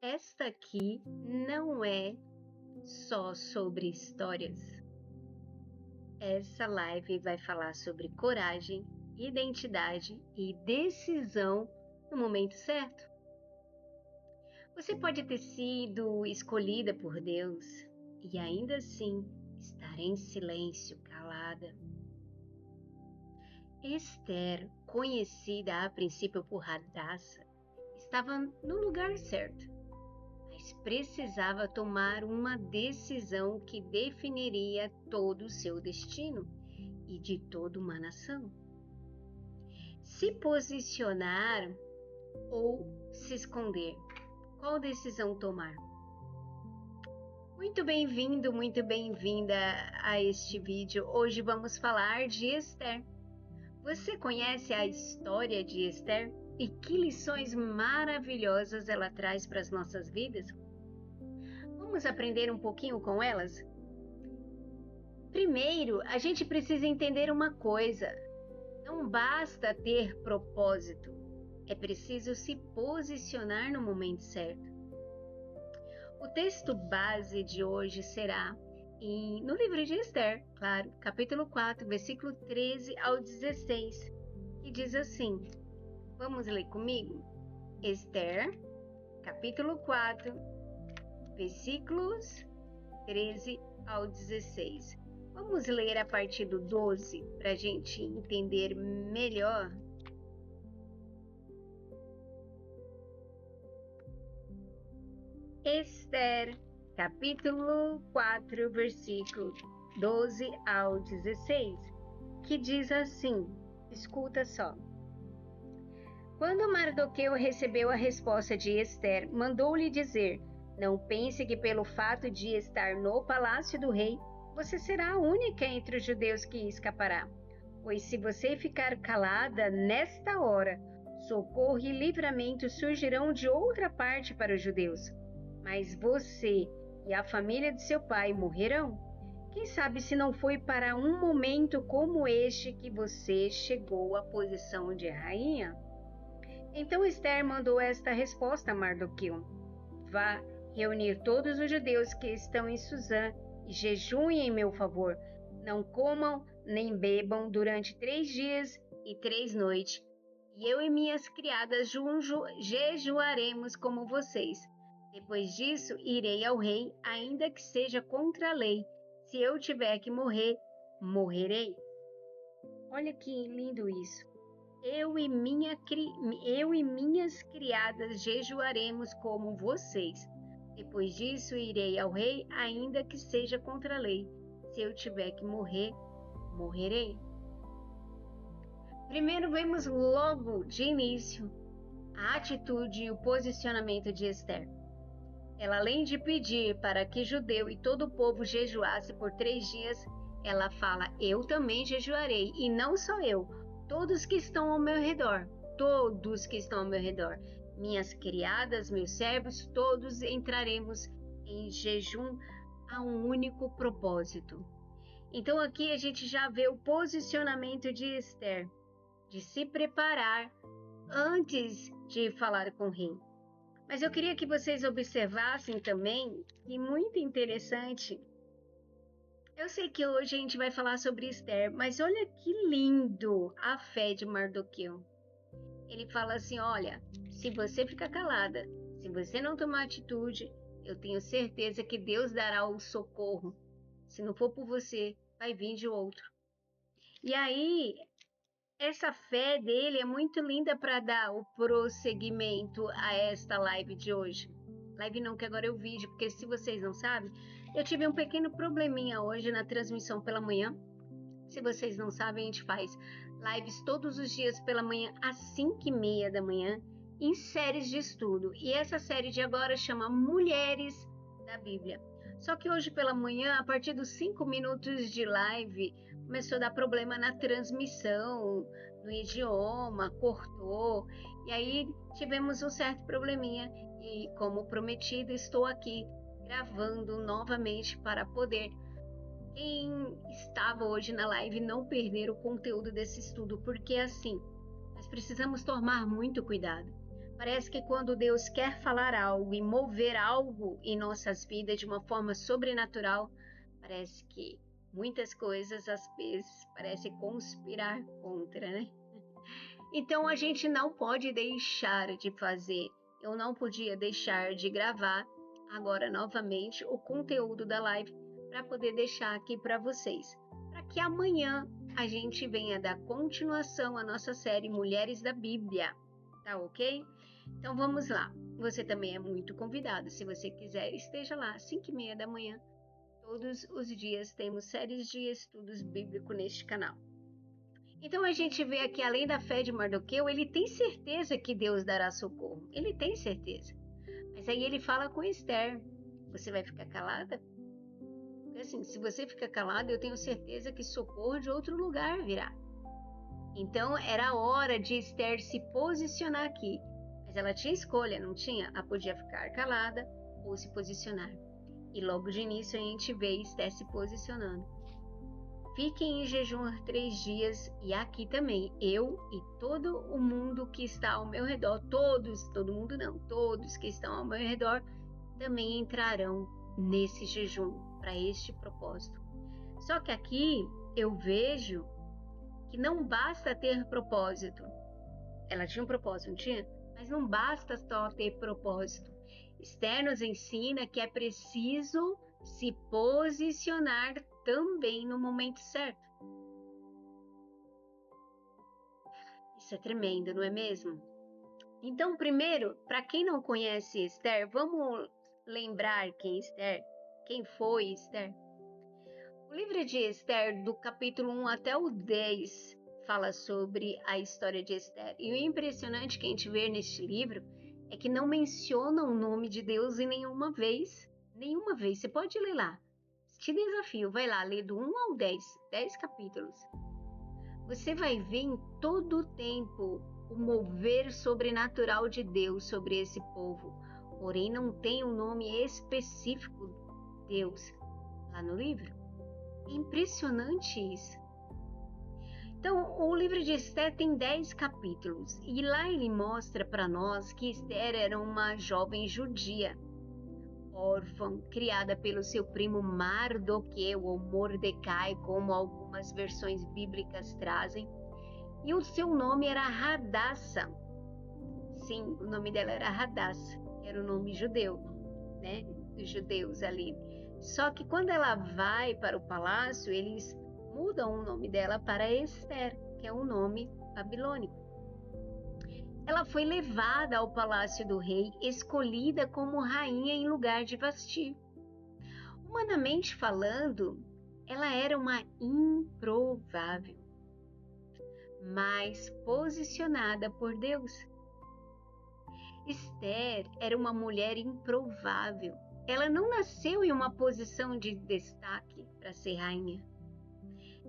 Esta aqui não é só sobre histórias. Essa live vai falar sobre coragem, identidade e decisão no momento certo. Você pode ter sido escolhida por Deus e ainda assim estar em silêncio, calada. Esther, conhecida a princípio por Radassa, estava no lugar certo, mas precisava tomar uma decisão que definiria todo o seu destino e de toda uma nação. Se posicionar ou se esconder, qual decisão tomar? Muito bem-vindo, muito bem-vinda a este vídeo. Hoje vamos falar de Esther. Você conhece a história de Esther? E que lições maravilhosas ela traz para as nossas vidas? Vamos aprender um pouquinho com elas? Primeiro, a gente precisa entender uma coisa. Não basta ter propósito. É preciso se posicionar no momento certo. O texto base de hoje será no livro de Esther, claro, capítulo 4, versículo 13 ao 16, que diz assim. Vamos ler comigo? Esther, capítulo 4, versículos 13 ao 16. Vamos ler a partir do 12 para a gente entender melhor. Esther, capítulo 4, versículo 12 ao 16, que diz assim, escuta só. Quando Mardoqueu recebeu a resposta de Esther, mandou-lhe dizer: não pense que pelo fato de estar no palácio do rei, você será a única entre os judeus que escapará. Pois se você ficar calada nesta hora, socorro e livramento surgirão de outra parte para os judeus. Mas você e a família de seu pai morrerão. Quem sabe se não foi para um momento como este que você chegou à posição de rainha? Então Esther mandou esta resposta a Mardoqueu: vá reunir todos os judeus que estão em Suzã e jejuem em meu favor. Não comam nem bebam durante 3 dias e 3 noites. E eu e minhas criadas jejuaremos como vocês. Depois disso, irei ao rei, ainda que seja contra a lei. Se eu tiver que morrer, morrerei. Olha que lindo isso. Eu e minhas criadas jejuaremos como vocês. Depois disso, irei ao rei, ainda que seja contra a lei. Se eu tiver que morrer, morrerei. Primeiro, vemos logo de início a atitude e o posicionamento de Esther. Ela, além de pedir para que judeu e todo o povo jejuasse por 3 dias, ela fala: eu também jejuarei, e não só eu. Todos que estão ao meu redor, minhas criadas, meus servos, todos entraremos em jejum a um único propósito. Então aqui a gente já vê o posicionamento de Esther, de se preparar antes de falar com o rei. Mas eu queria que vocês observassem também, e muito interessante, eu sei que hoje a gente vai falar sobre Esther, mas olha que lindo a fé de Mardoqueu. Ele fala assim, olha, se você ficar calada, se você não tomar atitude, eu tenho certeza que Deus dará o socorro. Se não for por você, vai vir de outro. E aí, essa fé dele é muito linda para dar o prosseguimento a esta live de hoje. Live não, que agora é o vídeo, porque se vocês não sabem, eu tive um pequeno probleminha hoje na transmissão pela manhã. Se vocês não sabem, a gente faz lives todos os dias pela manhã, às 5h30 da manhã, em séries de estudo. E essa série de agora chama Mulheres da Bíblia. Só que hoje pela manhã, a partir dos 5 minutos de live, começou a dar problema na transmissão, no idioma, cortou. E aí tivemos um certo probleminha. E como prometido, estou aqui gravando novamente para poder quem estava hoje na live não perder o conteúdo desse estudo, porque assim, nós precisamos tomar muito cuidado Parece que quando Deus quer falar algo e mover algo em nossas vidas de uma forma sobrenatural, parece que muitas coisas às vezes parecem conspirar contra, né? Então a gente não pode deixar de fazer. Eu não podia deixar de gravar agora novamente o conteúdo da live para poder deixar aqui para vocês, para que amanhã a gente venha dar continuação à nossa série Mulheres da Bíblia, tá ok? Então vamos lá. Você também é muito convidado. Se você quiser, esteja lá às 5h30 da manhã. Todos os dias temos séries de estudos bíblicos neste canal. Então a gente vê aqui, além da fé de Mardoqueu, ele tem certeza que Deus dará socorro. Ele tem certeza. Mas aí ele fala com Esther: você vai ficar calada? Porque assim, se você ficar calada, eu tenho certeza que socorro de outro lugar virá. Então era hora de Esther se posicionar aqui. Mas ela tinha escolha, não tinha? Ela podia ficar calada ou se posicionar. E logo de início a gente vê Esther se posicionando. Fiquem em jejum 3 dias e aqui também, eu e todo o mundo que está ao meu redor, todo mundo não, todos que estão ao meu redor também entrarão nesse jejum para este propósito. Só que aqui eu vejo que não basta ter propósito. Ela tinha um propósito, não tinha? Mas não basta só ter propósito. Esther nos ensina que é preciso se posicionar também no momento certo. Isso é tremendo, não é mesmo? Então, primeiro, para quem não conhece Esther, vamos lembrar quem foi Esther. O livro de Esther, do capítulo 1 até o 10, fala sobre a história de Esther. E o impressionante que a gente vê neste livro é que não menciona o nome de Deus em nenhuma vez. Nenhuma vez. Você pode ler lá. Te desafio, vai lá, lê do 1 ao 10 capítulos. Você vai ver em todo o tempo o mover sobrenatural de Deus sobre esse povo. Porém, não tem um nome específico Deus lá no livro. É impressionante isso. Então, o livro de Esther tem 10 capítulos. E lá ele mostra para nós que Esther era uma jovem judia, órfã, criada pelo seu primo Mardoqueu ou Mordecai, como algumas versões bíblicas trazem. E o seu nome era Hadassa. Sim, o nome dela era Hadassa, que era o nome judeu, né? Dos judeus ali. Só que quando ela vai para o palácio, eles mudam o nome dela para Esther, que é um nome babilônico. Ela foi levada ao palácio do rei, escolhida como rainha em lugar de Vasti. Humanamente falando, ela era uma improvável, mas posicionada por Deus. Esther era uma mulher improvável. Ela não nasceu em uma posição de destaque para ser rainha.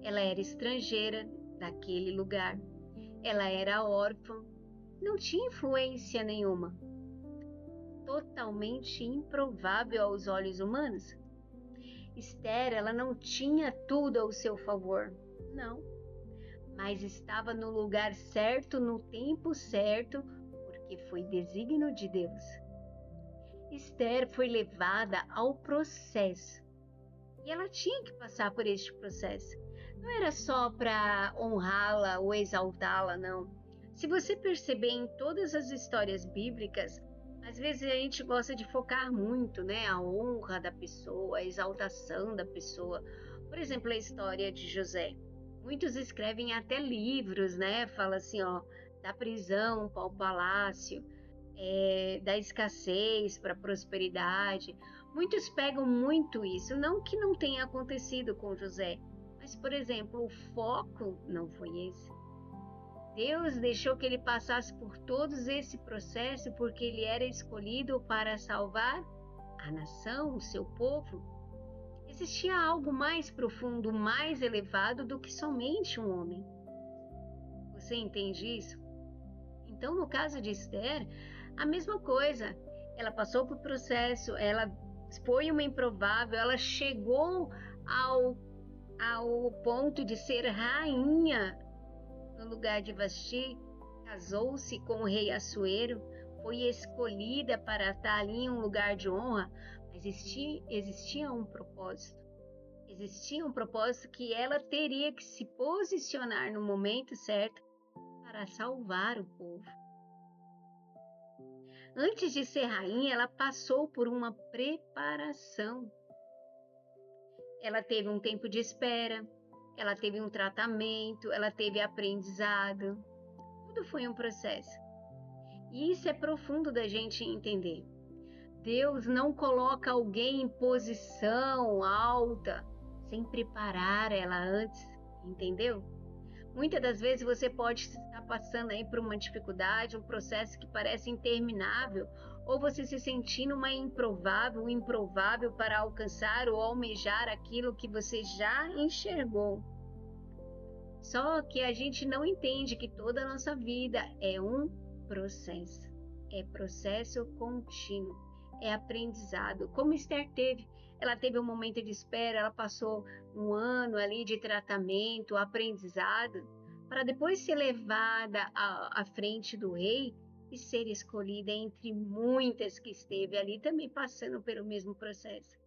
Ela era estrangeira daquele lugar. Ela era órfã. Não tinha influência nenhuma. Totalmente improvável aos olhos humanos. Esther, ela não tinha tudo ao seu favor. Não. Mas estava no lugar certo, no tempo certo, porque foi desígnio de Deus. Esther foi levada ao processo. E ela tinha que passar por este processo. Não era só para honrá-la ou exaltá-la, não. Se você perceber em todas as histórias bíblicas, às vezes a gente gosta de focar muito, né? A honra da pessoa, a exaltação da pessoa. Por exemplo, a história de José. Muitos escrevem até livros, né? Fala assim, ó, da prisão para o palácio. Da escassez para a prosperidade. Muitos pegam muito isso, não que não tenha acontecido com José, mas, por exemplo, o foco não foi esse. Deus deixou que ele passasse por todo esse processo porque ele era escolhido para salvar a nação, o seu povo. Existia algo mais profundo, mais elevado do que somente um homem. Você entende isso? Então, no caso de Esther, a mesma coisa. Ela passou por processo, ela foi uma improvável, ela chegou ao ponto de ser rainha no lugar de Vasti, casou-se com o rei Assuero, foi escolhida para estar ali em um lugar de honra, mas existia um propósito. Existia um propósito que ela teria que se posicionar no momento certo para salvar o povo. Antes de ser rainha, ela passou por uma preparação. Ela teve um tempo de espera, ela teve um tratamento, ela teve aprendizado. Tudo foi um processo. E isso é profundo da gente entender. Deus não coloca alguém em posição alta sem preparar ela antes, entendeu? Muitas das vezes você pode estar passando aí por uma dificuldade, um processo que parece interminável, ou você se sentindo um improvável para alcançar ou almejar aquilo que você já enxergou. Só que a gente não entende que toda a nossa vida é um processo. É processo contínuo, é aprendizado. Como Esther teve, ela teve um momento de espera, ela passou um ano ali de tratamento, aprendizado, para depois ser levada à frente do rei e ser escolhida entre muitas que esteve ali também passando pelo mesmo processo.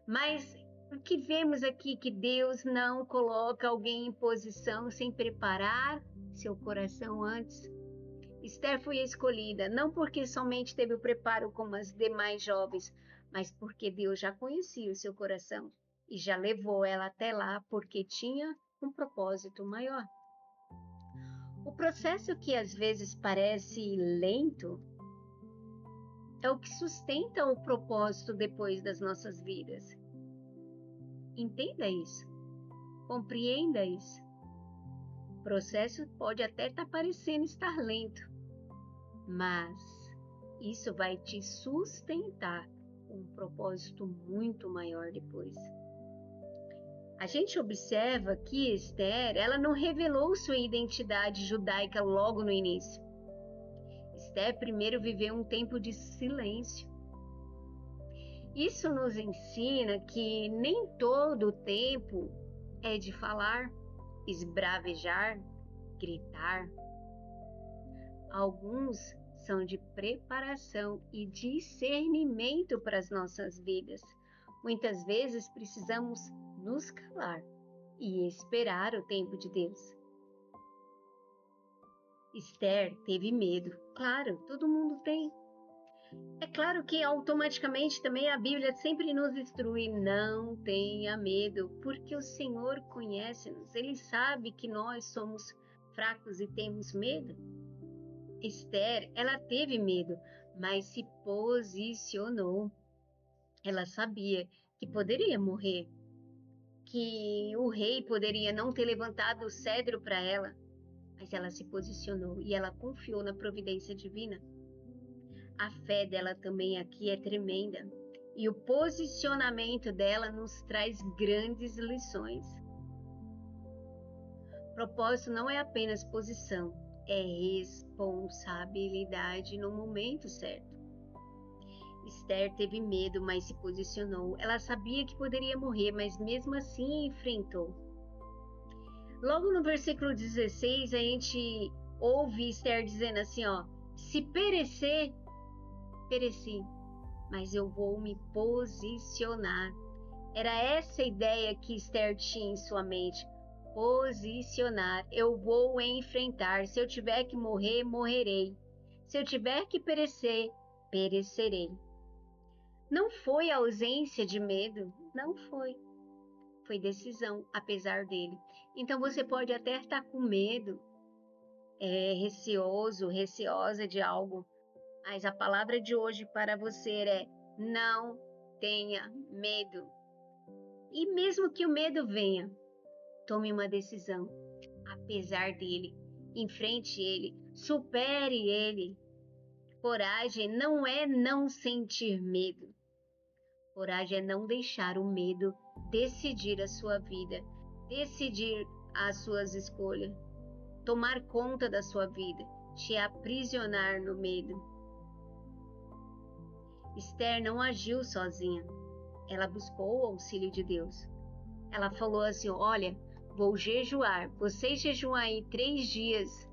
Mas o que vemos aqui que Deus não coloca alguém em posição sem preparar seu coração antes. Esther foi escolhida não porque somente teve o preparo como as demais jovens, mas porque Deus já conhecia o seu coração e já levou ela até lá porque tinha um propósito maior. O processo que às vezes parece lento é o que sustenta o propósito depois das nossas vidas. Entenda isso, compreenda isso. O processo pode até estar parecendo estar lento, mas isso vai te sustentar com um propósito muito maior depois. A gente observa que Esther, ela não revelou sua identidade judaica logo no início. Esther primeiro viveu um tempo de silêncio. Isso nos ensina que nem todo o tempo é de falar, esbravejar, gritar. Alguns são de preparação e discernimento para as nossas vidas. Muitas vezes precisamos nos calar e esperar o tempo de Deus. Esther teve medo. Claro, todo mundo tem. É claro que automaticamente também a Bíblia sempre nos instrui, não tenha medo, porque o Senhor conhece-nos, Ele sabe que nós somos fracos e temos medo. Esther, ela teve medo, mas se posicionou. Ela sabia que poderia morrer, que o rei poderia não ter levantado o cedro para ela, mas ela se posicionou e ela confiou na providência divina. A fé dela também aqui é tremenda e o posicionamento dela nos traz grandes lições. Propósito não é apenas posição, é responsabilidade no momento certo. Esther teve medo, mas se posicionou. Ela sabia que poderia morrer, mas mesmo assim enfrentou. Logo no versículo 16, a gente ouve Esther dizendo assim, se perecer, pereci, mas eu vou me posicionar. Era essa a ideia que Esther tinha em sua mente. Posicionar, eu vou enfrentar. Se eu tiver que morrer, morrerei. Se eu tiver que perecer, perecerei. Não foi ausência de medo, não foi. Foi decisão, apesar dele. Então você pode até estar com medo, receoso, receosa de algo, mas a palavra de hoje para você é: não tenha medo. E mesmo que o medo venha, tome uma decisão, apesar dele, enfrente ele, supere ele. Coragem não é não sentir medo. Coragem é não deixar o medo decidir a sua vida, decidir as suas escolhas, tomar conta da sua vida, te aprisionar no medo. Esther não agiu sozinha, ela buscou o auxílio de Deus. Ela falou assim, olha, vou jejuar, vocês jejuam aí 3 dias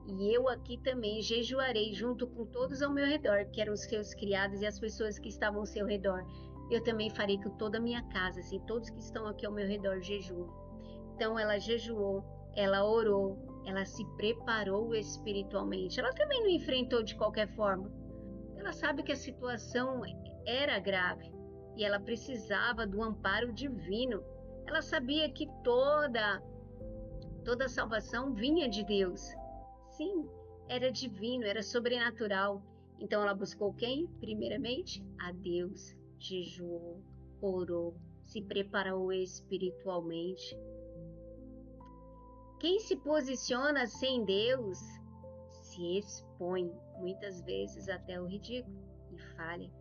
e eu aqui também jejuarei junto com todos ao meu redor, que eram os seus criados e as pessoas que estavam ao seu redor. Eu também farei com toda a minha casa, assim, todos que estão aqui ao meu redor jejuem. Então ela jejuou, ela orou, ela se preparou espiritualmente. Ela também não enfrentou de qualquer forma. Ela sabe que a situação era grave e ela precisava do amparo divino. Ela sabia que toda salvação vinha de Deus. Sim, era divino, era sobrenatural. Então ela buscou quem? Primeiramente, a Deus. Jejuou, orou, se preparou espiritualmente. Quem se posiciona sem Deus se expõe, muitas vezes até o ridículo, e falha.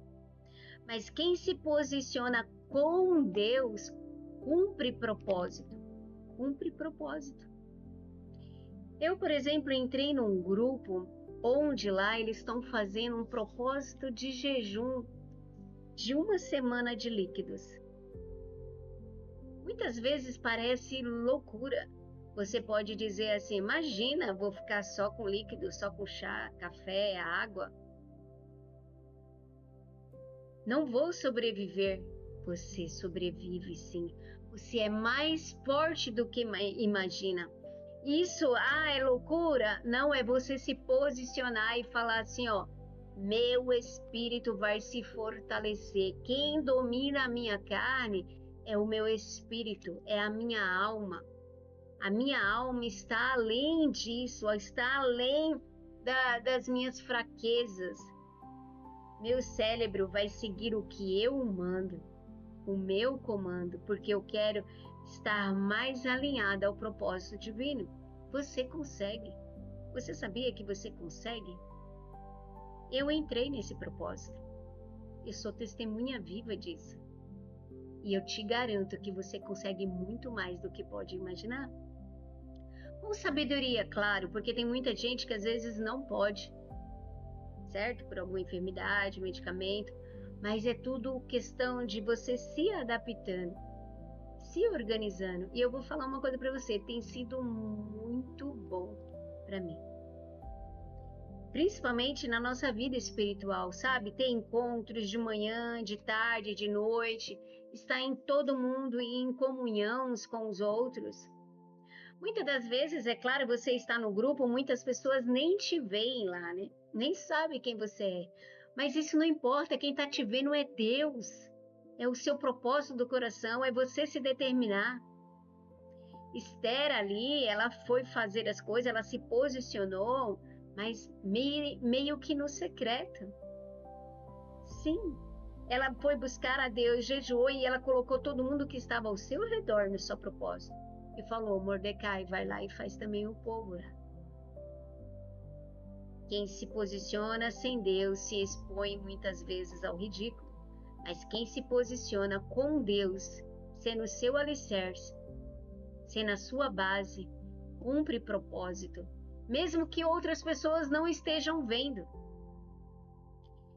Mas quem se posiciona com Deus cumpre propósito. Cumpre propósito. Eu, por exemplo, entrei num grupo onde lá eles estão fazendo um propósito de jejum de 1 semana de líquidos. Muitas vezes parece loucura. Você pode dizer assim, imagina, vou ficar só com líquido, só com chá, café, água. Não vou sobreviver. Você sobrevive sim. Você é mais forte do que imagina. Isso, é loucura? Não, é você se posicionar e falar assim, ó, meu espírito vai se fortalecer. Quem domina a minha carne é o meu espírito, é a minha alma. A minha alma está além disso, está além das minhas fraquezas. Meu cérebro vai seguir o que eu mando, o meu comando, porque eu quero estar mais alinhada ao propósito divino. Você consegue. Você sabia que você consegue? Eu entrei nesse propósito. Eu sou testemunha viva disso. E eu te garanto que você consegue muito mais do que pode imaginar. Com sabedoria, claro, porque tem muita gente que às vezes não pode, certo? Por alguma enfermidade, medicamento, mas é tudo questão de você se adaptando, se organizando. E eu vou falar uma coisa para você, tem sido muito bom para mim. Principalmente na nossa vida espiritual, sabe? Ter encontros de manhã, de tarde, de noite, estar em todo mundo e em comunhão uns com os outros. Muitas das vezes, é claro, você está no grupo, muitas pessoas nem te veem lá, né? Nem sabem quem você é. Mas isso não importa, quem está te vendo é Deus. É o seu propósito do coração, é você se determinar. Esther ali, ela foi fazer as coisas, ela se posicionou, mas meio que no secreto. Sim, ela foi buscar a Deus, jejuou e ela colocou todo mundo que estava ao seu redor no seu propósito. E falou, Mordecai, vai lá e faz também o povo. Quem se posiciona sem Deus se expõe muitas vezes ao ridículo. Mas quem se posiciona com Deus, sendo o seu alicerce, sendo a sua base, cumpre propósito, mesmo que outras pessoas não estejam vendo.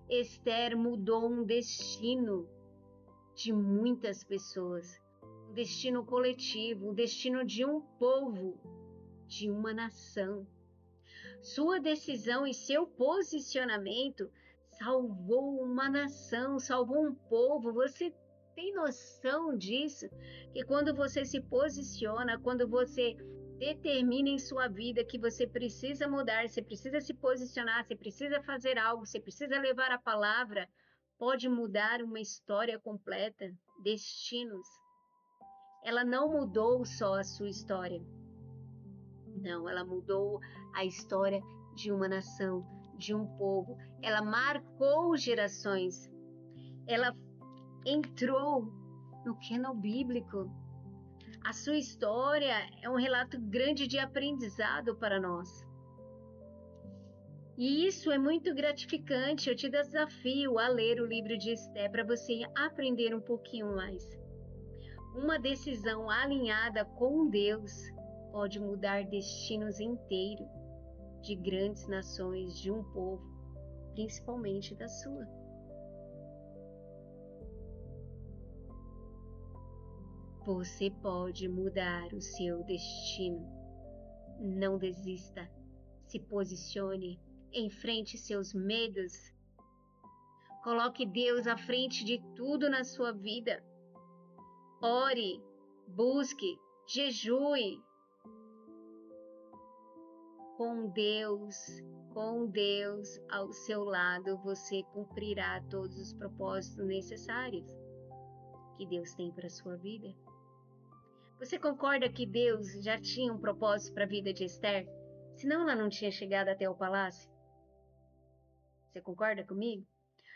Esther mudou um destino de muitas pessoas, um destino coletivo, um destino de um povo, de uma nação. Sua decisão e seu posicionamento salvou uma nação, salvou um povo. Você tem noção disso? Que quando você se posiciona, quando você determina em sua vida que você precisa mudar, você precisa se posicionar, você precisa fazer algo, você precisa levar a palavra, pode mudar uma história completa, destinos. Ela não mudou só a sua história. Não, ela mudou a história de uma nação, de um povo. Ela marcou gerações. Ela entrou no cânon bíblico. A sua história é um relato grande de aprendizado para nós. E isso é muito gratificante. Eu te desafio a ler o livro de Esther para você aprender um pouquinho mais. Uma decisão alinhada com Deus pode mudar destinos inteiros de grandes nações, de um povo, principalmente da sua. Você pode mudar o seu destino. Não desista. Se posicione, enfrente seus medos. Coloque Deus à frente de tudo na sua vida. Ore, busque, jejue. Com Deus ao seu lado, você cumprirá todos os propósitos necessários que Deus tem para a sua vida. Você concorda que Deus já tinha um propósito para a vida de Esther? Senão ela não tinha chegado até o palácio? Você concorda comigo?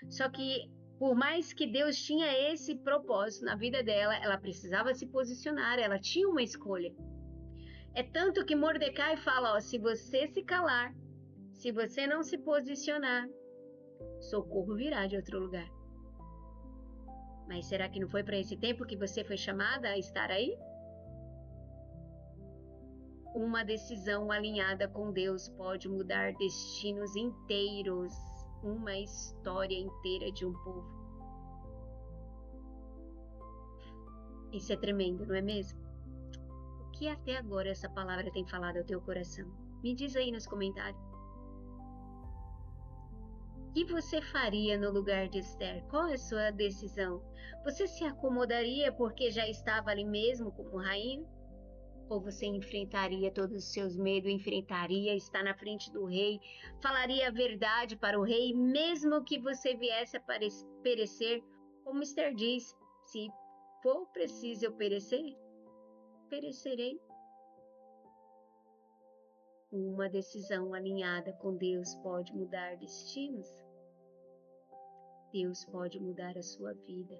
Só que, por mais que Deus tinha esse propósito na vida dela, ela precisava se posicionar, ela tinha uma escolha. É tanto que Mordecai fala, ó, se você se calar, se você não se posicionar, socorro virá de outro lugar. Mas será que não foi para esse tempo que você foi chamada a estar aí? Uma decisão alinhada com Deus pode mudar destinos inteiros, uma história inteira de um povo. Isso é tremendo, não é mesmo? O que até agora essa palavra tem falado ao teu coração? Me diz aí nos comentários. O que você faria no lugar de Esther? Qual é a sua decisão? Você se acomodaria porque já estava ali mesmo como rainha? Ou você enfrentaria todos os seus medos, enfrentaria estar na frente do rei, falaria a verdade para o rei, mesmo que você viesse a perecer, como Esther diz, se for preciso eu perecer, perecerei. Uma decisão alinhada com Deus pode mudar destinos. Deus pode mudar a sua vida.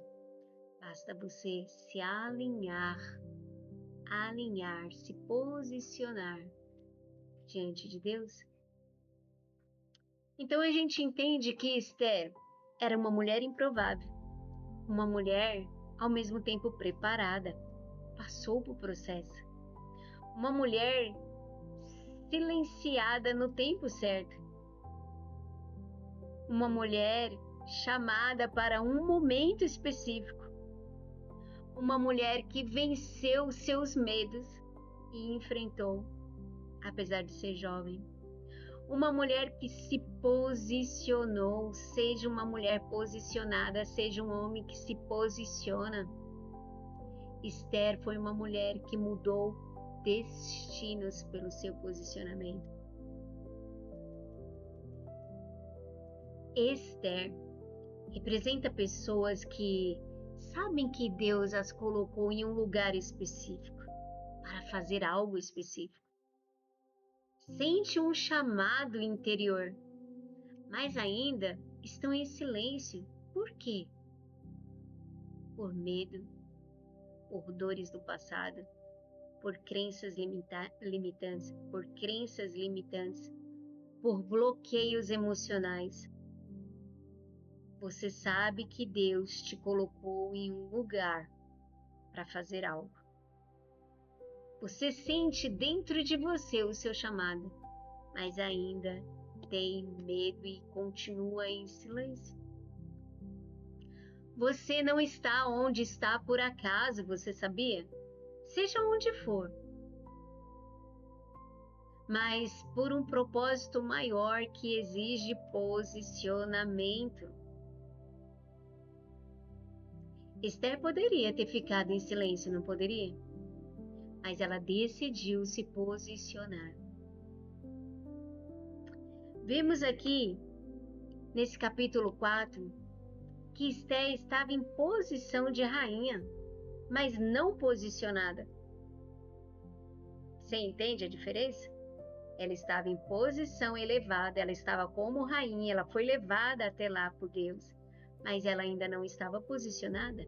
Basta você se alinhar, se posicionar diante de Deus. Então a gente entende que Esther era uma mulher improvável, uma mulher ao mesmo tempo preparada, passou por processo, uma mulher silenciada no tempo certo, uma mulher chamada para um momento específico, uma mulher que venceu seus medos e enfrentou, apesar de ser jovem. Uma mulher que se posicionou, seja uma mulher posicionada, seja um homem que se posiciona. Esther foi uma mulher que mudou destinos pelo seu posicionamento. Esther representa pessoas que sabem que Deus as colocou em um lugar específico, para fazer algo específico. Sente um chamado interior, mas ainda estão em silêncio. Por quê? Por medo, por dores do passado, por crenças limitantes, por bloqueios emocionais. Você sabe que Deus te colocou em um lugar para fazer algo. Você sente dentro de você o seu chamado, mas ainda tem medo e continua em silêncio. Você não está onde está por acaso, você sabia? Seja onde for. Mas por um propósito maior que exige posicionamento. Esther poderia ter ficado em silêncio, não poderia? Mas ela decidiu se posicionar. Vemos aqui, nesse capítulo 4, que Esther estava em posição de rainha, mas não posicionada. Você entende a diferença? Ela estava em posição elevada, ela estava como rainha, ela foi levada até lá por Deus, mas ela ainda não estava posicionada.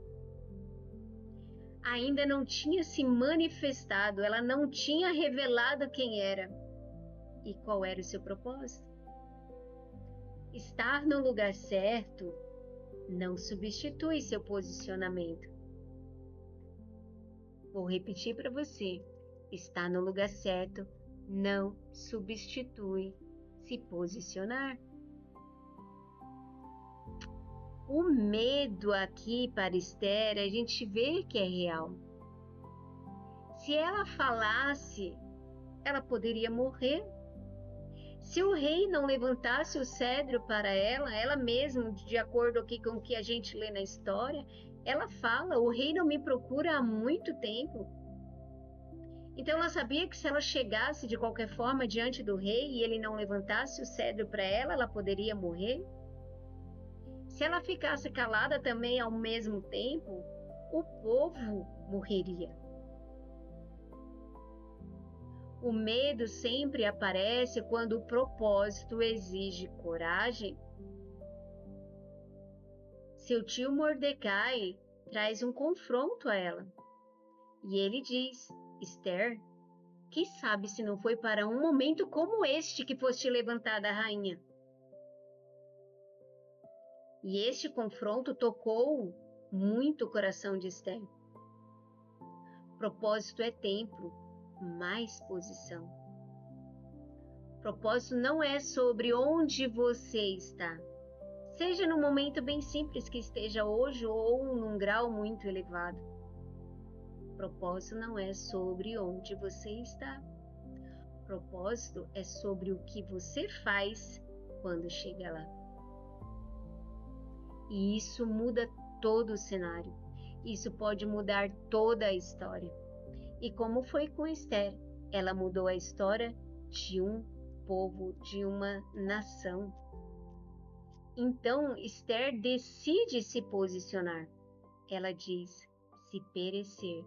Ainda não tinha se manifestado, ela não tinha revelado quem era e qual era o seu propósito. Estar no lugar certo não substitui seu posicionamento. Vou repetir para você: estar no lugar certo não substitui se posicionar. O medo aqui para Esther, a gente vê que é real. Se ela falasse, ela poderia morrer. Se o rei não levantasse o cedro para ela mesma, de acordo aqui com o que a gente lê na história, ela fala: o rei não me procura há muito tempo. Então ela sabia que se ela chegasse de qualquer forma diante do rei e ele não levantasse o cedro para ela, ela poderia morrer. Se ela ficasse calada também ao mesmo tempo, o povo morreria. O medo sempre aparece quando o propósito exige coragem. Seu tio Mordecai traz um confronto a ela. E ele diz: Esther, quem sabe se não foi para um momento como este que foste levantada a rainha? E este confronto tocou muito o coração de Esther. Propósito é tempo, mais posição. Propósito não é sobre onde você está, seja no momento bem simples que esteja hoje ou num grau muito elevado. Propósito não é sobre onde você está. Propósito é sobre o que você faz quando chega lá. E isso muda todo o cenário. Isso pode mudar toda a história. E como foi com Esther, ela mudou a história de um povo, de uma nação. Então, Esther decide se posicionar. Ela diz: se perecer,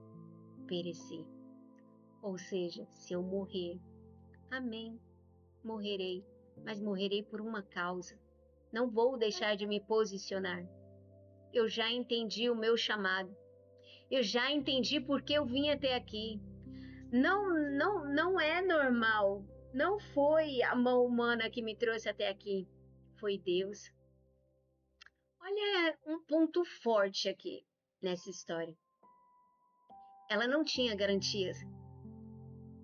perecer. Ou seja, se eu morrer, amém, morrerei, mas morrerei por uma causa. Não vou deixar de me posicionar. Eu já entendi o meu chamado. Eu já entendi por que eu vim até aqui. Não é normal. Não foi a mão humana que me trouxe até aqui. Foi Deus. Olha um ponto forte aqui nessa história. Ela não tinha garantias,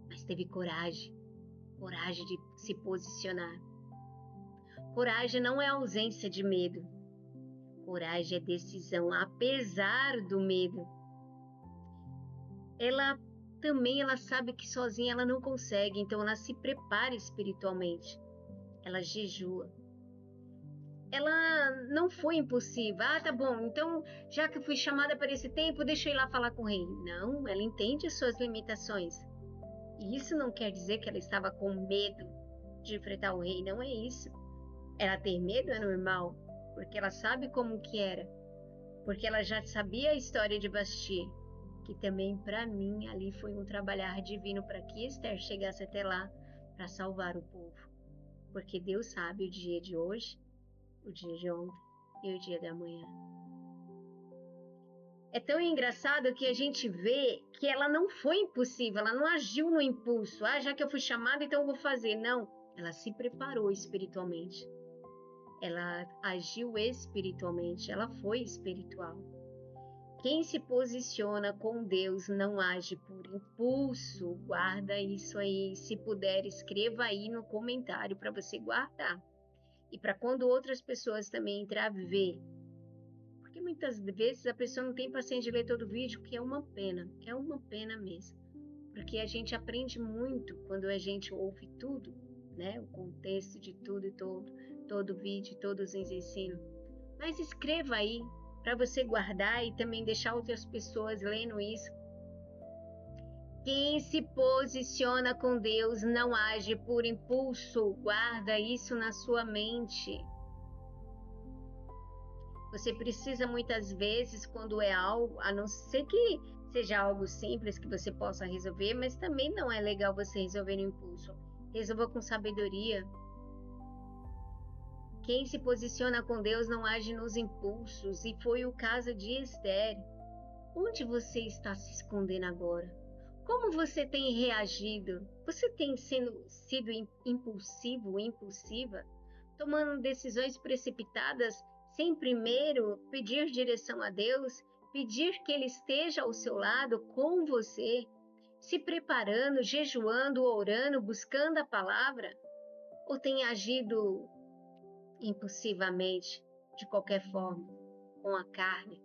mas teve coragem. Coragem de se posicionar. Coragem não é ausência de medo. Coragem é decisão, apesar do medo. Ela sabe que sozinha ela não consegue, então ela se prepara espiritualmente. Ela jejua. Ela não foi impulsiva. Ah, tá bom, então já que eu fui chamada para esse tempo, deixa eu ir lá falar com o rei. Não, ela entende as suas limitações. E isso não quer dizer que ela estava com medo de enfrentar o rei, não é isso. Ela ter medo é normal, porque ela sabe como que era. Porque ela já sabia a história de Vasti, que também para mim ali foi um trabalhar divino para que Esther chegasse até lá para salvar o povo. Porque Deus sabe o dia de hoje, o dia de ontem e o dia da manhã. É tão engraçado que a gente vê que ela não foi impulsiva, ela não agiu no impulso. Ah, já que eu fui chamada, então eu vou fazer. Não, ela se preparou espiritualmente. Ela agiu espiritualmente, ela foi espiritual. Quem se posiciona com Deus não age por impulso. Guarda isso aí. Se puder, escreva aí no comentário para você guardar. E para quando outras pessoas também entrar, ver. Porque muitas vezes a pessoa não tem paciência de ler todo o vídeo, que é uma pena mesmo. Porque a gente aprende muito quando a gente ouve tudo, né? O contexto de tudo e todo o vídeo, todos os ensinos. Mas escreva aí, para você guardar e também deixar outras pessoas lendo isso. Quem se posiciona com Deus não age por impulso. Guarda isso na sua mente. Você precisa muitas vezes, quando é algo, a não ser que seja algo simples que você possa resolver, mas também não é legal você resolver no impulso. Resolva com sabedoria. Quem se posiciona com Deus não age nos impulsos, e foi o caso de Esther. Onde você está se escondendo agora? Como você tem reagido? Você tem sido impulsivo, impulsiva? Tomando decisões precipitadas sem primeiro pedir direção a Deus? Pedir que Ele esteja ao seu lado com você? Se preparando, jejuando, orando, buscando a palavra? Ou tem agido impulsivamente, de qualquer forma, com a carne?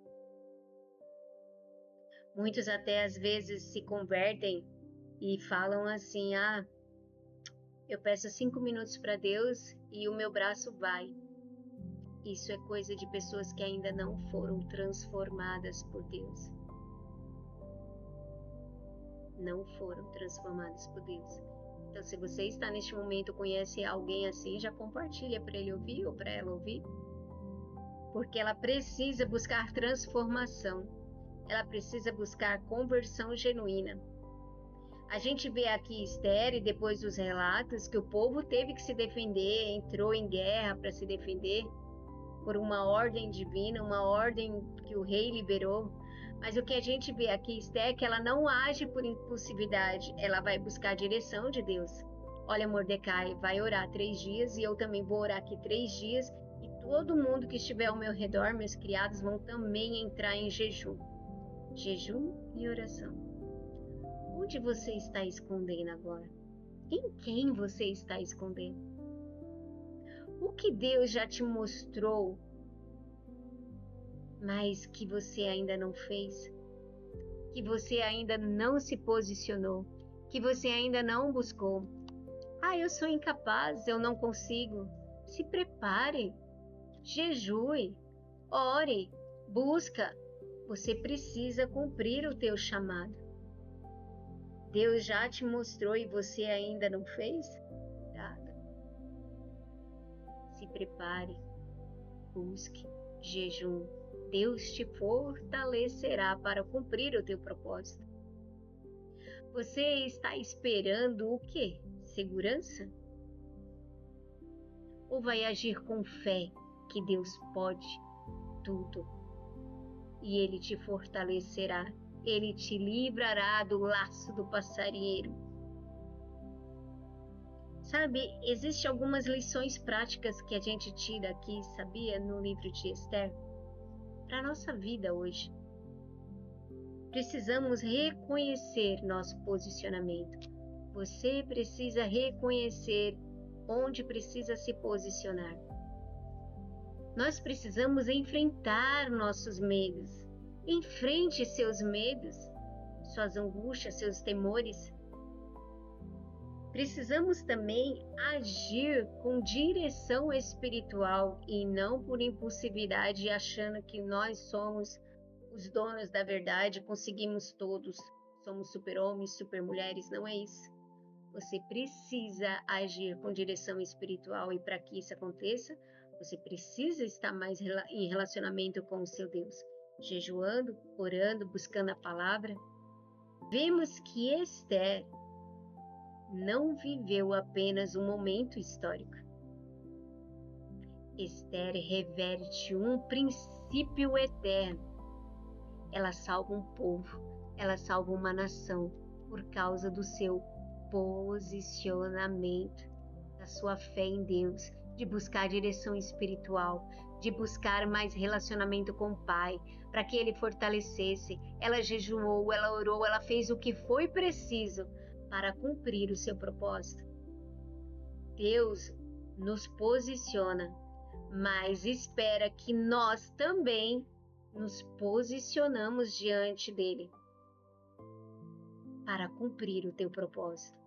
Muitos até às vezes se convertem e falam assim: ah, Eu peço 5 minutos para Deus e o meu braço vai. Isso é coisa de pessoas que ainda não foram transformadas por Deus. Não foram transformadas por Deus. Então, se você está neste momento, conhece alguém assim, já compartilha para ele ouvir ou para ela ouvir. Porque ela precisa buscar transformação. Ela precisa buscar conversão genuína. A gente vê aqui Esther e depois dos relatos que o povo teve que se defender, entrou em guerra para se defender por uma ordem divina, uma ordem que o rei liberou. Mas o que a gente vê aqui, Esther, é que ela não age por impulsividade, ela vai buscar a direção de Deus. Olha, Mordecai, vai orar 3 dias e eu também vou orar aqui 3 dias e todo mundo que estiver ao meu redor, meus criados, vão também entrar em jejum. Jejum e oração. Onde você está escondendo agora? Em quem você está escondendo? O que Deus já te mostrou, mas que você ainda não fez? Que você ainda não se posicionou? Que você ainda não buscou? Ah, eu sou incapaz, eu não consigo. Se prepare, jejue, ore, busca. Você precisa cumprir o teu chamado. Deus já te mostrou e você ainda não fez? Se prepare, busque, jejum. Deus te fortalecerá para cumprir o teu propósito. Você está esperando o quê? Segurança? Ou vai agir com fé que Deus pode tudo? E Ele te fortalecerá, Ele te livrará do laço do passarinheiro. Sabe, existem algumas lições práticas que a gente tira aqui, sabia, no livro de Esther, para a nossa vida hoje. Precisamos reconhecer nosso posicionamento. Você precisa reconhecer onde precisa se posicionar. Nós precisamos enfrentar nossos medos. Enfrente seus medos, suas angústias, seus temores. Precisamos também agir com direção espiritual e não por impulsividade, achando que nós somos os donos da verdade, conseguimos todos, somos super-homens, super-mulheres, não é isso. Você precisa agir com direção espiritual e para que isso aconteça, você precisa estar mais em relacionamento com o seu Deus, jejuando, orando, buscando a palavra. Vemos que Esther não viveu apenas um momento histórico. Esther reverte um princípio eterno. Ela salva um povo, ela salva uma nação por causa do seu posicionamento, da sua fé em Deus, de buscar direção espiritual, de buscar mais relacionamento com o Pai, para que Ele fortalecesse. Ela jejuou, ela orou, ela fez o que foi preciso para cumprir o seu propósito. Deus nos posiciona, mas espera que nós também nos posicionamos diante dele para cumprir o teu propósito.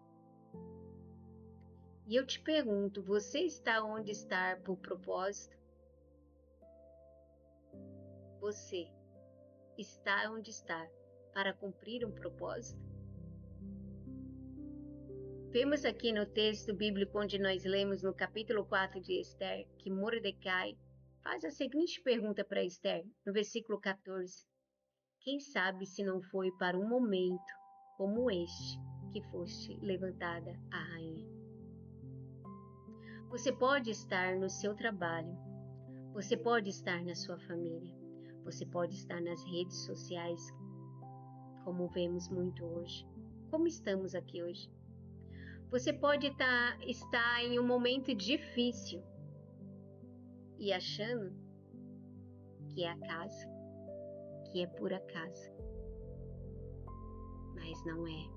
E eu te pergunto, você está onde está por propósito? Você está onde está para cumprir um propósito? Vemos aqui no texto bíblico onde nós lemos no capítulo 4 de Esther que Mordecai faz a seguinte pergunta para Esther, no versículo 14. Quem sabe se não foi para um momento como este que foste levantada a rainha? Você pode estar no seu trabalho, você pode estar na sua família, você pode estar nas redes sociais, como vemos muito hoje, como estamos aqui hoje. Você pode estar em um momento difícil e achando que é acaso, que é por acaso. Mas não é.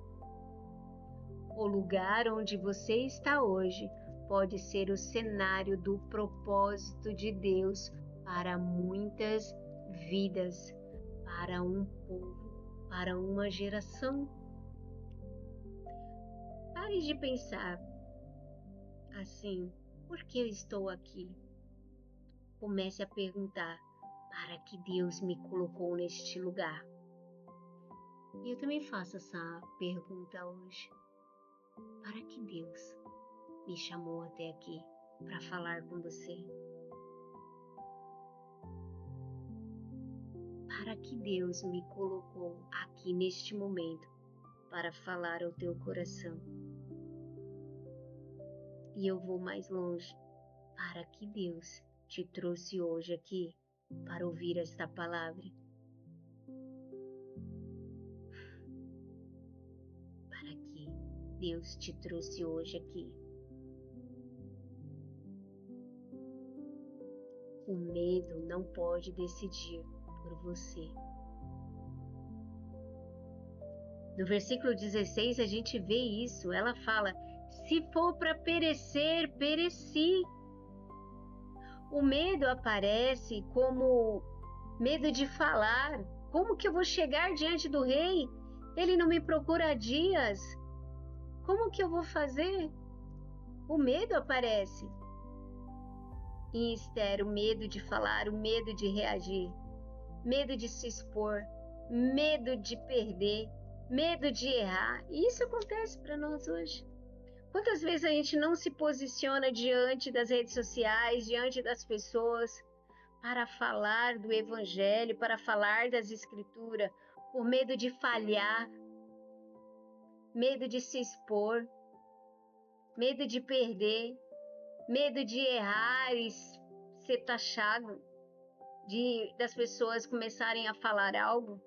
O lugar onde você está hoje pode ser o cenário do propósito de Deus para muitas vidas, para um povo, para uma geração. Pare de pensar assim, por que eu estou aqui? Comece a perguntar para que Deus me colocou neste lugar. E eu também faço essa pergunta hoje. Para que Deus me chamou até aqui para falar com você? Para que Deus me colocou aqui neste momento para falar ao teu coração? E eu vou mais longe. Para que Deus te trouxe hoje aqui para ouvir esta palavra? Para que Deus te trouxe hoje aqui? O medo não pode decidir por você. No versículo 16 a gente vê isso. Ela fala: se for para perecer, pereci. O medo aparece como medo de falar. Como que eu vou chegar diante do rei? Ele não me procura há dias. Como que eu vou fazer? O medo aparece. Em Esther, o medo de falar, o medo de reagir, medo de se expor, medo de perder, medo de errar. E isso acontece para nós hoje. Quantas vezes a gente não se posiciona diante das redes sociais, diante das pessoas, para falar do Evangelho, para falar das Escrituras, por medo de falhar, medo de se expor, medo de perder, medo de errar e ser taxado, das pessoas começarem a falar algo?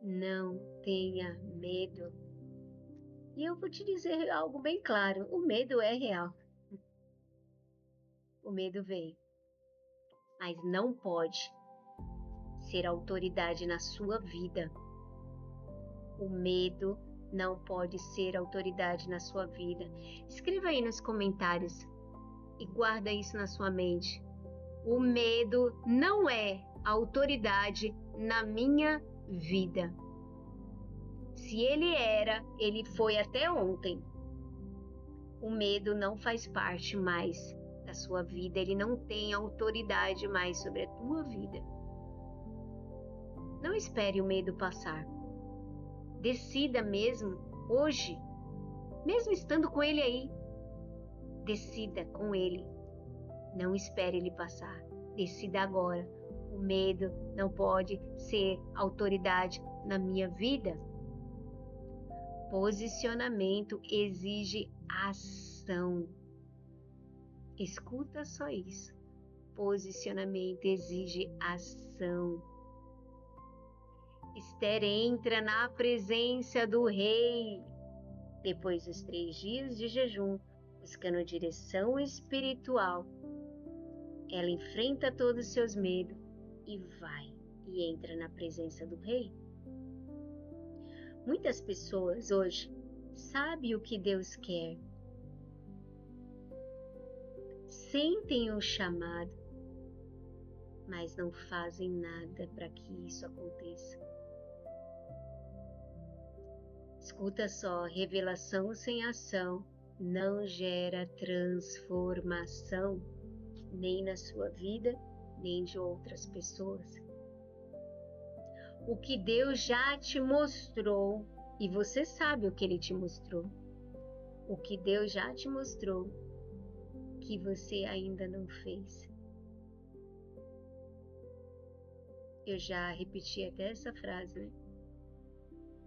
Não tenha medo. E eu vou te dizer algo bem claro: o medo é real. O medo veio, mas não pode ser autoridade na sua vida. O medo não pode ser autoridade na sua vida. Escreva aí nos comentários e guarda isso na sua mente. O medo não é autoridade na minha vida. Se ele era, ele foi até ontem. O medo não faz parte mais da sua vida, ele não tem autoridade mais sobre a tua vida. Não espere o medo passar. Decida mesmo hoje, mesmo estando com ele aí. Decida com ele. Não espere ele passar. Decida agora. O medo não pode ser autoridade na minha vida. Posicionamento exige ação. Escuta só isso. Posicionamento exige ação. Esther entra na presença do rei. Depois dos 3 dias de jejum, buscando direção espiritual, ela enfrenta todos os seus medos e vai e entra na presença do rei. Muitas pessoas hoje sabem o que Deus quer, sentem o chamado, mas não fazem nada para que isso aconteça. Escuta só: revelação sem ação não gera transformação, nem na sua vida, nem de outras pessoas. O que Deus já te mostrou, e você sabe o que Ele te mostrou, o que Deus já te mostrou, que você ainda não fez. Eu já repeti até essa frase, né?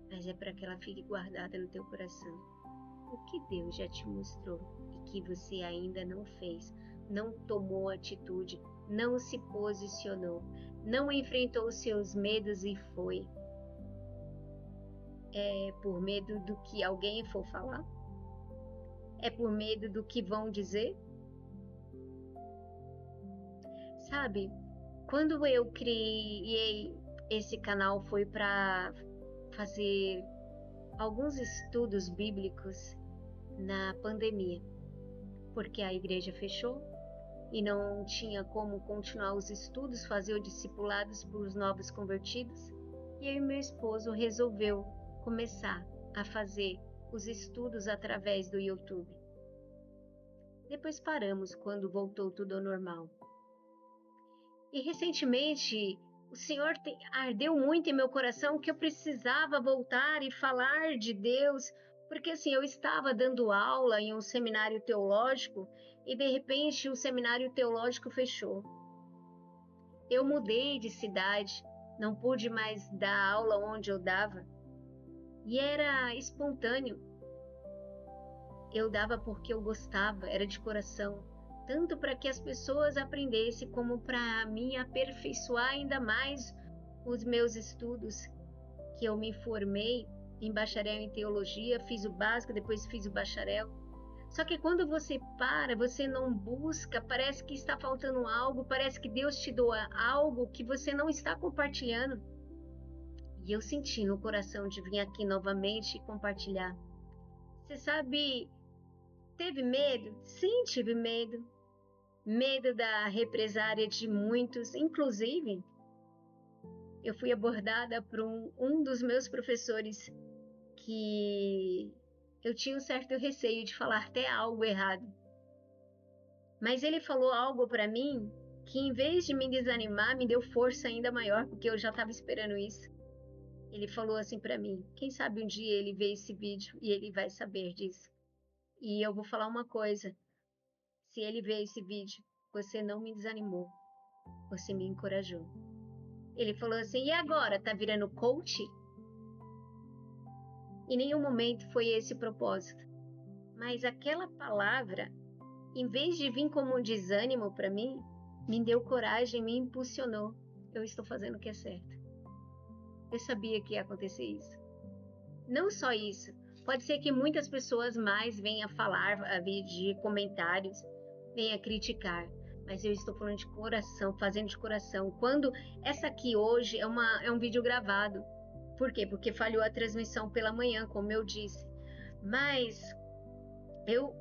Mas é para que ela fique guardada no teu coração. O que Deus já te mostrou e que você ainda não fez, não tomou atitude, não se posicionou, não enfrentou os seus medos e foi. É por medo do que alguém for falar? É por medo do que vão dizer? Sabe, quando eu criei esse canal foi para fazer alguns estudos bíblicos na pandemia, porque a igreja fechou e não tinha como continuar os estudos, fazer os discipulados para os novos convertidos. E eu e meu esposo resolveu começar a fazer os estudos através do YouTube. Depois paramos quando voltou tudo ao normal. E recentemente, o Senhor ardeu muito em meu coração que eu precisava voltar e falar de Deus, porque assim, eu estava dando aula em um seminário teológico e de repente o seminário teológico fechou. Eu mudei de cidade, não pude mais dar aula onde eu dava e era espontâneo. Eu dava porque eu gostava, era de coração, tanto para que as pessoas aprendessem como para mim aperfeiçoar ainda mais os meus estudos, que eu me formei em bacharel em teologia, fiz o básico, depois fiz o bacharel. Só que quando você para, você não busca, parece que está faltando algo, parece que Deus te doa algo que você não está compartilhando. E eu senti no coração de vir aqui novamente e compartilhar. Você sabe, teve medo? Sim, tive medo. Medo da represária de muitos, inclusive, eu fui abordada por um dos meus professores que eu tinha um certo receio de falar até algo errado. Mas ele falou algo para mim que, em vez de me desanimar, me deu força ainda maior, porque eu já estava esperando isso. Ele falou assim para mim: quem sabe um dia ele vê esse vídeo e ele vai saber disso. E eu vou falar uma coisa: se ele vê esse vídeo, você não me desanimou, você me encorajou. Ele falou assim: e agora, tá virando coach? Em nenhum momento foi esse o propósito. Mas aquela palavra, em vez de vir como um desânimo para mim, me deu coragem, me impulsionou. Eu estou fazendo o que é certo. Eu sabia que ia acontecer isso. Não só isso, pode ser que muitas pessoas mais venham falar, a vir de comentários, venham criticar, mas eu estou falando de coração, fazendo de coração. Quando essa aqui hoje é um vídeo gravado. Por quê? Porque falhou a transmissão pela manhã, como eu disse. Mas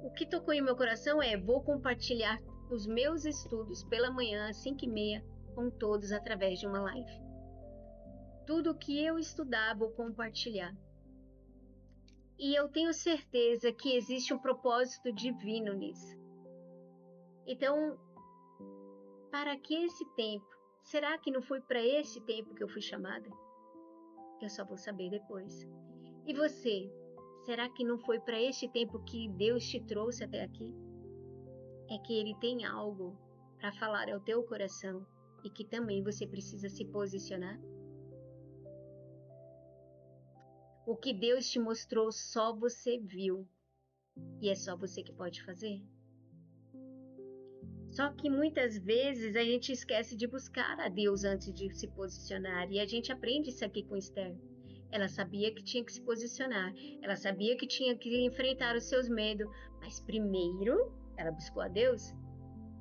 o que tocou em meu coração é: vou compartilhar os meus estudos pela manhã, às 5h30, com todos através de uma live. Tudo o que eu estudar, vou compartilhar. E eu tenho certeza que existe um propósito divino nisso. Então, para que esse tempo? Será que não foi para esse tempo que eu fui chamada? Eu só vou saber depois. E você? Será que não foi para este tempo que Deus te trouxe até aqui? É que Ele tem algo para falar ao teu coração e que também você precisa se posicionar? O que Deus te mostrou só você viu e é só você que pode fazer? Só que muitas vezes a gente esquece de buscar a Deus antes de se posicionar e a gente aprende isso aqui com Esther. Ela sabia que tinha que se posicionar, ela sabia que tinha que enfrentar os seus medos, mas primeiro ela buscou a Deus.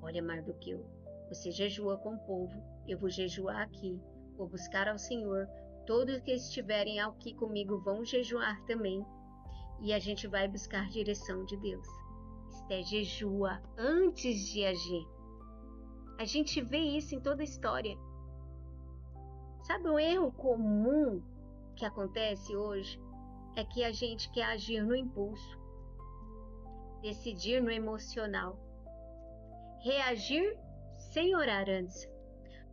Olha, Mardoqueu, você jejua com o povo, eu vou jejuar aqui, vou buscar ao Senhor, todos que estiverem aqui comigo vão jejuar também, e a gente vai buscar direção de Deus. Esther jejua antes de agir. A gente vê isso em toda a história. Sabe um erro comum que acontece hoje? É que a gente quer agir no impulso, decidir no emocional, reagir sem orar antes,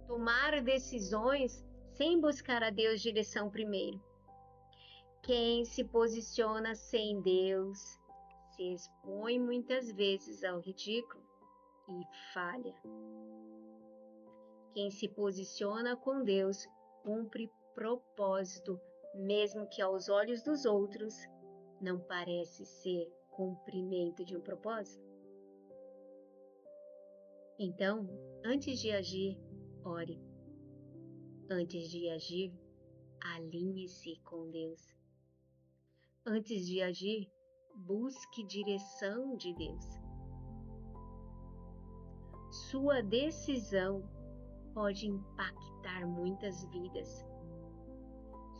tomar decisões sem buscar a Deus direção primeiro. Quem se posiciona sem Deus se expõe muitas vezes ao ridículo e falha. Quem se posiciona com Deus cumpre propósito, mesmo que aos olhos dos outros não parece ser cumprimento de um propósito. Então, antes de agir, ore. Antes de agir, alinhe-se com Deus. Antes de agir, busque direção de Deus. Sua decisão pode impactar muitas vidas.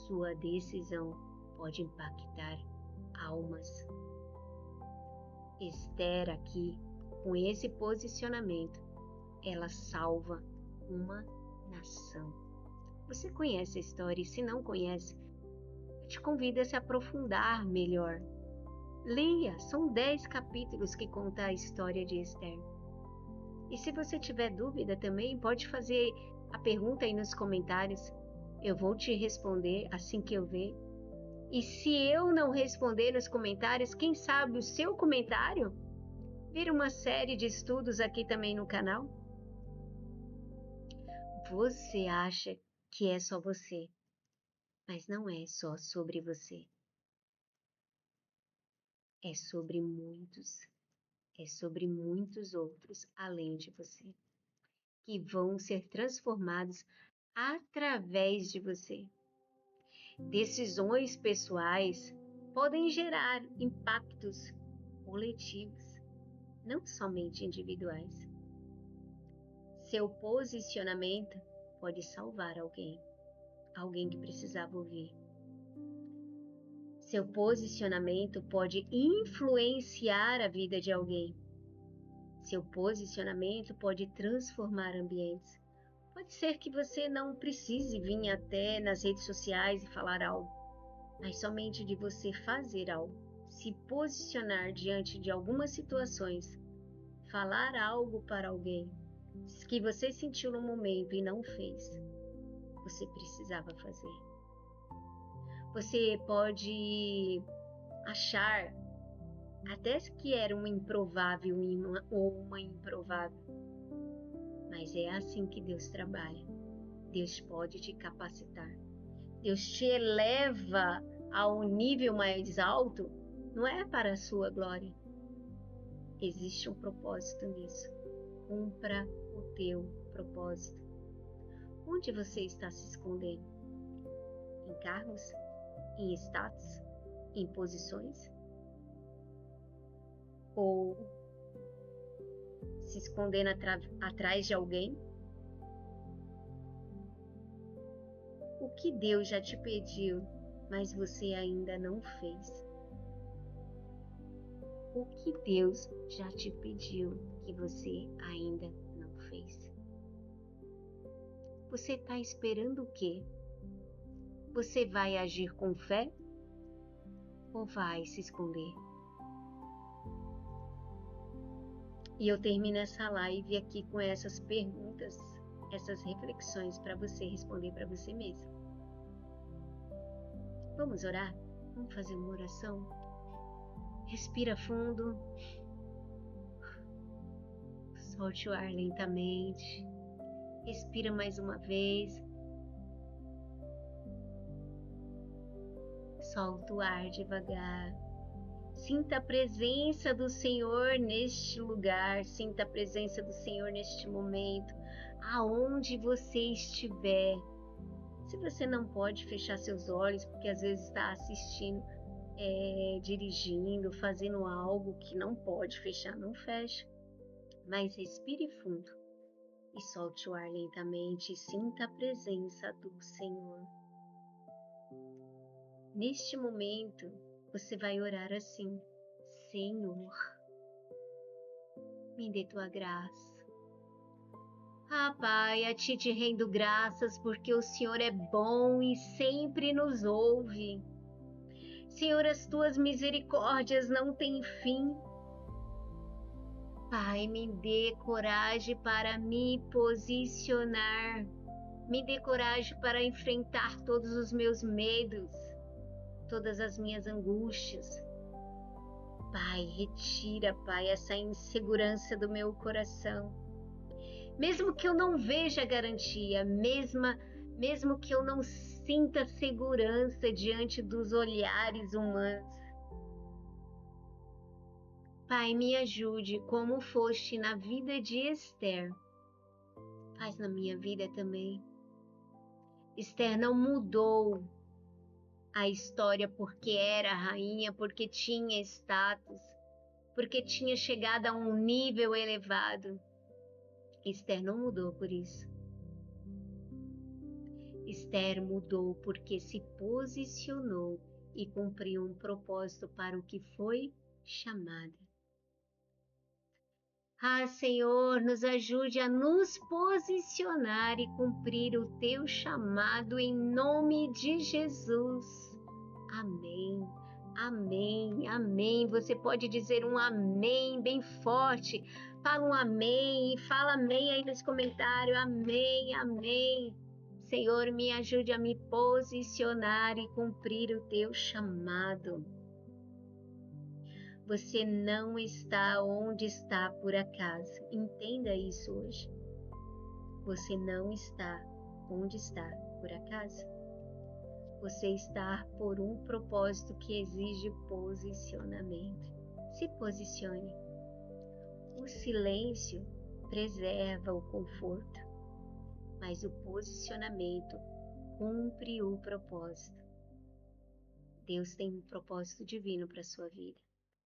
Sua decisão pode impactar almas. Esther aqui, com esse posicionamento, ela salva uma nação. Você conhece a história e se não conhece, eu te convido a se aprofundar melhor. Leia, são 10 capítulos que contam a história de Esther. E se você tiver dúvida também, pode fazer a pergunta aí nos comentários. Eu vou te responder assim que eu ver. E se eu não responder nos comentários, quem sabe o seu comentário vira uma série de estudos aqui também no canal? Você acha que é só você, mas não é só sobre você. É sobre muitos outros além de você, que vão ser transformados através de você. Decisões pessoais podem gerar impactos coletivos, não somente individuais. Seu posicionamento pode salvar alguém que precisava ouvir. Seu posicionamento pode influenciar a vida de alguém. Seu posicionamento pode transformar ambientes. Pode ser que você não precise vir até nas redes sociais e falar algo, mas somente de você fazer algo, se posicionar diante de algumas situações, falar algo para alguém que você sentiu no momento e não fez, você precisava fazer. Você pode achar até que era um improvável ou uma improvável, mas é assim que Deus trabalha. Deus pode te capacitar. Deus te eleva a um nível mais alto, não é para a sua glória. Existe um propósito nisso. Cumpra o teu propósito. Onde você está se escondendo? Em cargos? Em status? Em posições? Ou se escondendo atrás de alguém? O que Deus já te pediu, mas você ainda não fez? O que Deus já te pediu que você ainda não fez? Você está esperando o quê? Você vai agir com fé ou vai se esconder? E eu termino essa live aqui com essas perguntas, essas reflexões para você responder para você mesmo. Vamos orar? Vamos fazer uma oração? Respira fundo. Solte o ar lentamente. Respira mais uma vez. Solta o ar devagar. Sinta a presença do Senhor neste lugar. Sinta a presença do Senhor neste momento. Aonde você estiver. Se você não pode fechar seus olhos, porque às vezes está assistindo, dirigindo, fazendo algo que não pode fechar, não fecha. Mas respire fundo e solte o ar lentamente e sinta a presença do Senhor. Neste momento, você vai orar assim: Senhor, me dê tua graça. Ah, Pai, a Ti te rendo graças porque o Senhor é bom e sempre nos ouve. Senhor, as tuas misericórdias não têm fim. Pai, me dê coragem para me posicionar. Me dê coragem para enfrentar todos os meus medos, todas as minhas angústias. Pai, retira, Pai, essa insegurança do meu coração. Mesmo que eu não veja garantia, mesmo que eu não sinta segurança diante dos olhares humanos. Pai, me ajude como foste na vida de Esther. Faz na minha vida também. Esther não mudou a história porque era rainha, porque tinha status, porque tinha chegado a um nível elevado. Esther não mudou por isso. Esther mudou porque se posicionou e cumpriu um propósito para o que foi chamada. Ah, Senhor, nos ajude a nos posicionar e cumprir o teu chamado em nome de Jesus. Amém. Amém, amém. Você pode dizer um amém bem forte. Fala um amém, fala amém aí nos comentários. Amém, amém. Senhor, me ajude a me posicionar e cumprir o teu chamado. Você não está onde está por acaso. Entenda isso hoje. Você não está onde está por acaso. Você está por um propósito que exige posicionamento. Se posicione. O silêncio preserva o conforto, mas o posicionamento cumpre o propósito. Deus tem um propósito divino para a sua vida.